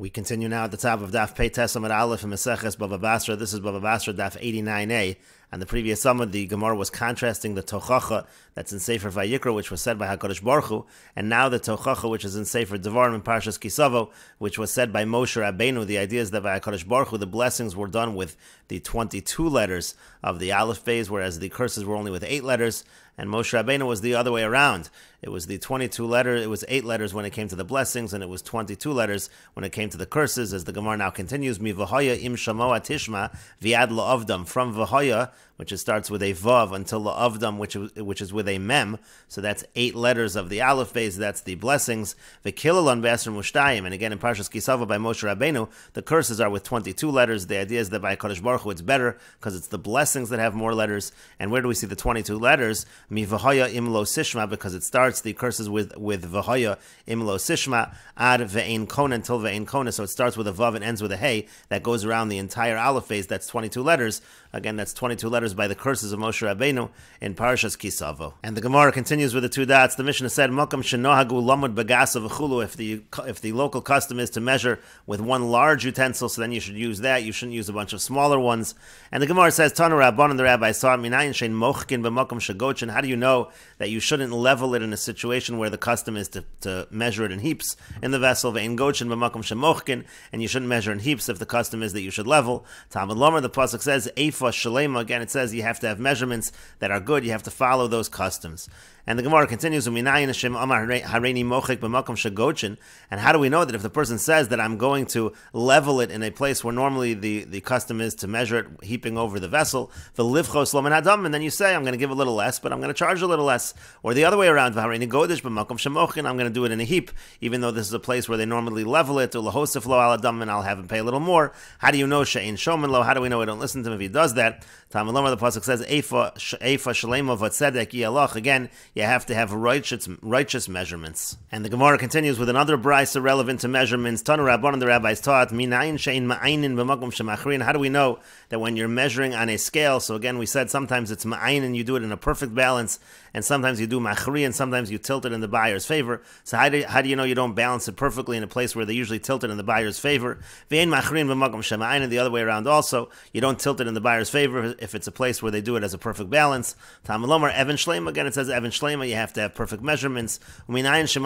We continue now at the top of Daf Pei Tes Amud Aleph and Meseches Bava Basra. This is Bava Basra Daf 89a. And the previous Amud, the Gemara was contrasting the Tochacha that's in Sefer Vayikra, which was said by HaKadosh Baruch Hu, and now the Tochacha, which is in Sefer Devarim and Parshas Kisavo, which was said by Moshe Rabbeinu. The idea is that by HaKadosh Baruch Hu, the blessings were done with the 22 letters of the Aleph phase, whereas the curses were only with 8 letters. And Moshe Rabbeinu was the other way around. It was the 22 letters, it was 8 letters when it came to the blessings, and it was 22 letters when it came to the curses, as the Gemara now continues, Mi v'hoya im shamoa tishma viad la'avdam, from v'hoya, which starts with a vav, until la'avdam, which is with a mem, so that's 8 letters of the Aleph base, that's the blessings, v'kilalon be'asr mushtayim, and again in Parshas Kisava by Moshe Rabbeinu, the curses are with 22 letters. The idea is that by Kodesh Baruch Hu it's better, because it's the blessings that have more letters. And where do we see the 22 letters? Mi v'hoya im lo sishma, because it starts the curses with v'hoya im lo sishma ad ve'ein kona until ve'ein kona, so it starts with a vav and ends with a hey. That goes around the entire Aleph phase. That's 22 letters. Again, that's 22 letters by the curses of Moshe Rabbeinu in Parashas Kisavo. And the Gemara continues with the 2 dots. The Mishnah said, "Mokam shenohagu lamud bagasa v'chulu." If the local custom is to measure with one large utensil, so then you should use that. You shouldn't use a bunch of smaller ones. And the Gemara says, "Tanu Rabban," and the rabbis taught, "Minayin shein mochkin b'mokam shagochin." How do you know that you shouldn't level it in a situation where the custom is to measure it in heaps in the vessel? Ve'in gochin b'mokam shemochkin, and you shouldn't measure in heaps if the custom is that you should level. Talmud Lomer, the pasuk says, "Eifa shalema." Again, it says you have to have measurements that are good. You have to follow those customs. And the Gemara continues, and how do we know that if the person says that I'm going to level it in a place where normally the custom is to measure it heaping over the vessel, and then you say, I'm going to give a little less, but I'm going to charge a little less. Or the other way around, I'm going to do it in a heap, even though this is a place where they normally level it, and I'll have him pay a little more. How do you know she'ein shomen lo? How do we know I don't listen to him if he does that? Talmud Lomer, the pasuk says, Eifa shalema v'tzedek yalach. Again, you have to have righteous measurements. And the Gemara continues with another brisa relevant to measurements. Tanu Rabban, and the rabbis taught, Minayin shein ma'ayin b'makom shemachrin. How do we know that when you're measuring on a scale? So again, we said sometimes it's ma'ayin and you do it in a perfect balance, and sometimes you do machri, and sometimes you tilt it in the buyer's favor. So how do you know you don't balance it perfectly in a place where they usually tilt it in the buyer's favor? Ve'ein machrin b'makom shema'ayin, and the other way around also, you don't tilt it in the buyer's favor if it's a place where they do it as a perfect balance. Talmud Lomer, Evan Shleima, again it says Evan Shleima, you have to have perfect measurements. Now how do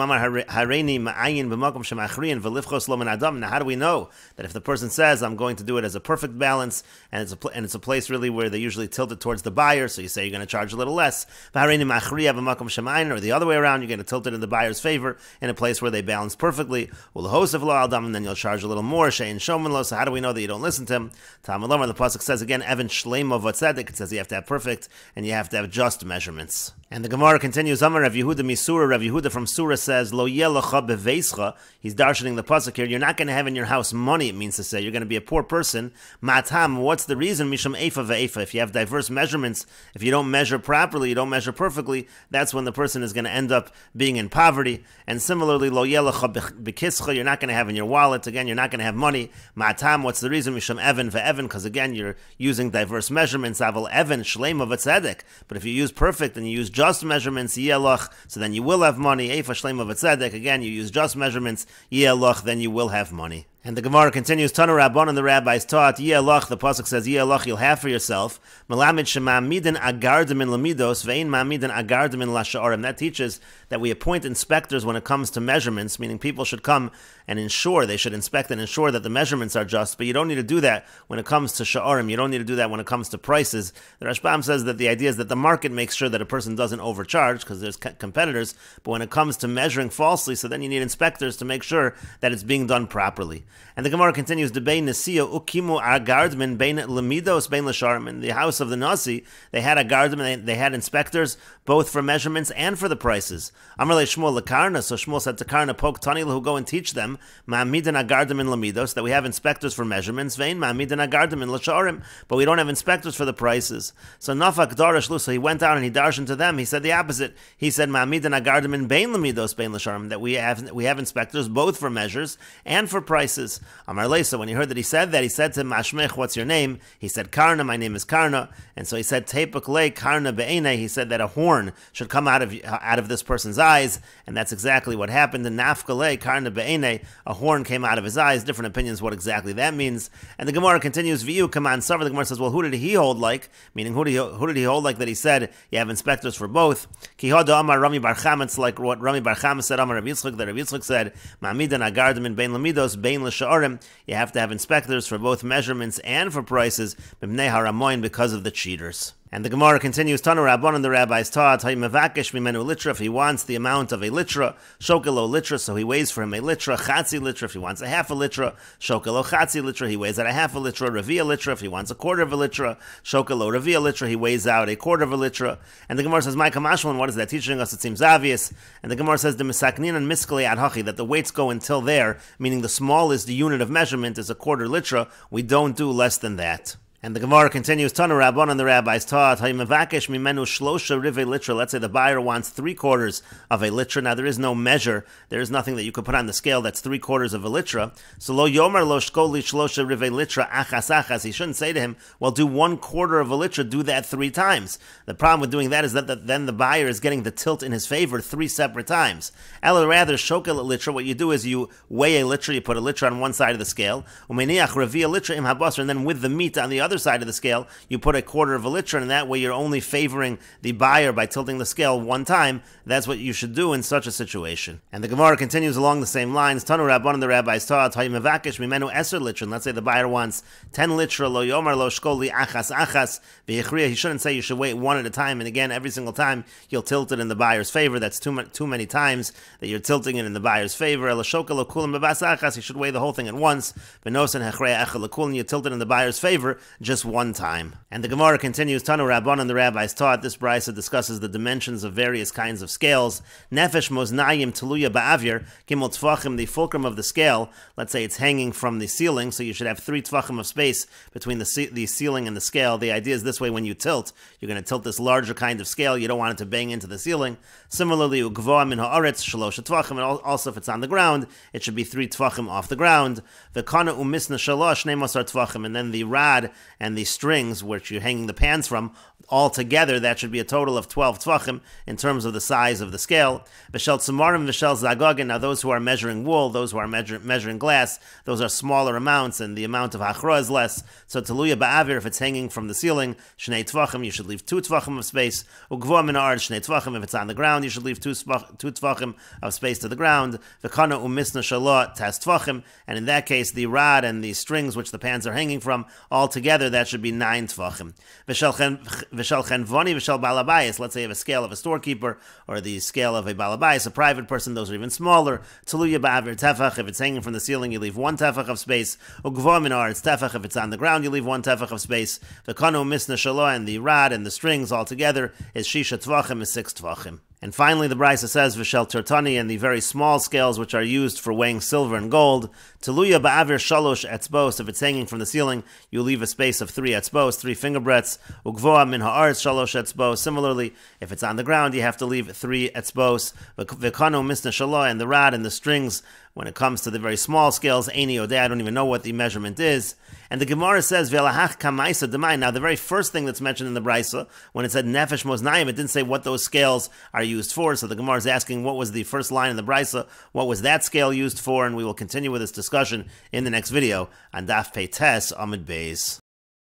we know that if the person says, I'm going to do it as a perfect balance, and it's a place really where they usually tilt it towards the buyer, so you say you're going to charge a little less, or the other way around, you're going to tilt it in the buyer's favor in a place where they balance perfectly, and then you'll charge a little more. So how do we know that you don't listen to him? Talmud Lomer, the pasuk says again, Evan Shleima v'tzedek, it says you have to have perfect and you have to have just measurements. And the Gemara continues, Amar Rav Yehuda Misura, Rav Yehuda from Surah says, Lo yelacha beveischa. He's darshaning the pasuk here. You're not going to have in your house money, it means to say. You're going to be a poor person. Matam, what's the reason? Misham eifa ve'eifa. If you have diverse measurements, if you don't measure properly, you don't measure perfectly, that's when the person is going to end up being in poverty. And similarly, Lo yelacha bekischa, you're not going to have in your wallet. Again, you're not going to have money. Matam, what's the reason? Misham evan ve'evan, because again, you're using diverse measurements. Aval evan shleima v'tzedek. But if you use perfect and you use just measurements, yelach, so then you will have money. Eifa shleima v'tzedek, again, you use just measurements, yelach, then you will have money. And the Gemara continues, Tanu Rabban, and the rabbis taught, Yelach, the pasuk says, Yelach, you'll have for yourself. Melamid shema'amidin agardim lamidos, ve'in ma'amidin agardim lasha'arim. That teaches that we appoint inspectors when it comes to measurements, meaning people should come and ensure, they should inspect and ensure that the measurements are just, but you don't need to do that when it comes to sha'arim. You don't need to do that when it comes to prices. The Rashbam says that the idea is that the market makes sure that a person doesn't overcharge, because there's competitors, but when it comes to measuring falsely, so then you need inspectors to make sure that it's being done properly. And the Gemara continues, Debei Nasiya ukimu agardmen bein lemidos bein l'sharim. In the house of the Nasi, they had agardmen, they had inspectors, both for measurements and for the prices. Amar le Shmuel lekarna, so Shmuel said to Karna, Pok Tani, who go and teach them, ma'amidan agardmen lemidos, that we have inspectors for measurements, vein ma'amidan agardmen l'sharim, but we don't have inspectors for the prices. So Nafak Darash Lu, so he went out and he darshan to them, he said the opposite. He said, ma'amidan agardmen bein lemidos bein l'sharim, that we have inspectors both for measures and for prices. prices. Amar Leisa, when he heard that he said to him, Mashmech, what's your name? He said, Karna, my name is Karna. And so he said, Tepuk le Karna be'enei. He said that a horn should come out of this person's eyes, and that's exactly what happened. And Nafka le Karna be'enei, a horn came out of his eyes. Different opinions what exactly that means. And the Gemara continues, V'yu Kaman Savar. The Gemara says, well, who did he hold like? Meaning, who did he hold like that he said, you have inspectors for both? Ki hoda Amar Rami Bar Chama, it's like what Rami Bar Chama said, Amar Rav Yitzchak, that Rav Yitzchak said, Ma'amidan agardim in bein lamidos, bein l'sha'arim. You have to have inspectors for both measurements and for prices, b'mnei haramoin, because of the cheaters. And the Gemara continues, Tanu Rabbanan, the rabbis taught, Haymevakesh mimenu litra, if he wants the amount of a litra, shokelo litra, so he weighs for him a litra, chatzi litra, if he wants a half a litra, shokelo chatzi litra, he weighs out a half a litra, ravia litra, if he wants a quarter of a litra, shokelo ravia litra, he weighs out a quarter of a litra. And the Gemara says, Ma'ika Mashman, what is that teaching us? It seems obvious. And the Gemara says, the misaknin and miskali ad hachi, that the weights go until there, meaning the smallest unit of measurement is a quarter litra, we don't do less than that. And the Gemara continues, Tanu Rabbanan, the rabbis taught, Haymevakesh mimenu shlosha rive litra. Let's say the buyer wants 3/4 of a litra. Now there is no measure, there is nothing that you could put on the scale that's 3/4 of a litra. So lo yomar lo shkoli shlosha rive litra achas achas. He shouldn't say to him, well, do 1/4 of a litra, do that 3 times. The problem with doing that is that then the buyer is getting the tilt in his favor 3 separate times. Ela rather shokel litra, what you do is you weigh a litra, you put a litra on one side of the scale, umeniach ravia litra im habasra, and then with the meat on the other side of the scale, you put a quarter of a litra, and that way you're only favoring the buyer by tilting the scale 1 time. That's what you should do in such a situation. And the Gemara continues along the same lines. Tanu Rabbanan, the rabbis taught, Haymevakesh mimenu eser litra. Let's say the buyer wants 10 litra, lo yomar lo shkoli achas achas v'yichriya. He shouldn't say you should wait 1 at a time, and again, every single time you'll tilt it in the buyer's favor. That's too many times that you're tilting it in the buyer's favor. Ela shokel lo kulam bebas achas. You should weigh the whole thing at once. V'nosen hechreya echel kulam. You tilt it in the buyer's favor just 1 time. And the Gemara continues, Tanu Rabbanan, the rabbis taught, this brisa discusses the dimensions of various kinds of scales. Nefesh moznayim teluya ba'avir, gimel tfachim, the fulcrum of the scale. Let's say it's hanging from the ceiling, so you should have 3 tfachim of space between the ceiling and the scale. The idea is this way, when you tilt, you're going to tilt this larger kind of scale. You don't want it to bang into the ceiling. Similarly, ugvoa min ha'aretz shalosh tfachim, and also if it's on the ground, it should be 3 tfachim off the ground. V'kana umisna shalosh ne'masar tfachim, and then the rod and the strings which you're hanging the pans from, all together, that should be a total of 12 tvachim in terms of the size of the scale. V'shel tzamarim v'shel zagogin. Now those who are measuring wool, those who are measuring glass, those are smaller amounts, and the amount of hachra is less. So teluya ba'avir, if it's hanging from the ceiling, shnei tvachim, you should leave 2 tvachim of space. Ugvoa min ha'aretz shnei tvachim, if it's on the ground, you should leave 2 tvachim of space to the ground. V'kana umisna shalot tas tvachim, and in that case, the rod and the strings which the pans are hanging from, all together, that should be 9 tvachim. V'shel chenvoni v'shel balabayis. Let's say you have a scale of a storekeeper, or the scale of a balabayis, a private person, those are even smaller. Teluya ba'avir tefach, if it's hanging from the ceiling, you leave 1 tefach of space. Ugvoa min ha'aretz tefach, if it's on the ground, you leave 1 tefach of space. V'kano misna shalo, and the rod and the strings all together is shisha tvachim, is 6 tvachim. And finally, the brisa says, V'shel tertani, and the very small scales which are used for weighing silver and gold. Teluya ba'avir shalosh etzbos, if it's hanging from the ceiling, you leave a space of 3 etzbos, 3 finger breadths. Ugvoa min ha'aretz shalosh etzbos. Similarly, if it's on the ground, you have to leave 3 etzbos. V'kano misna shalo, and the rod and the strings, when it comes to the very small scales, Eini Odeh, I don't even know what the measurement is. And the Gemara says, V'elahach kamaisa demai. Now, the very first thing that's mentioned in the brisa, when it said nefesh moznayim, it didn't say what those scales are used for. So the Gemara is asking, what was the first line in the brisa? What was that scale used for? And we will continue with this discussion in the next video on Daf Pei Tes Amud Beis.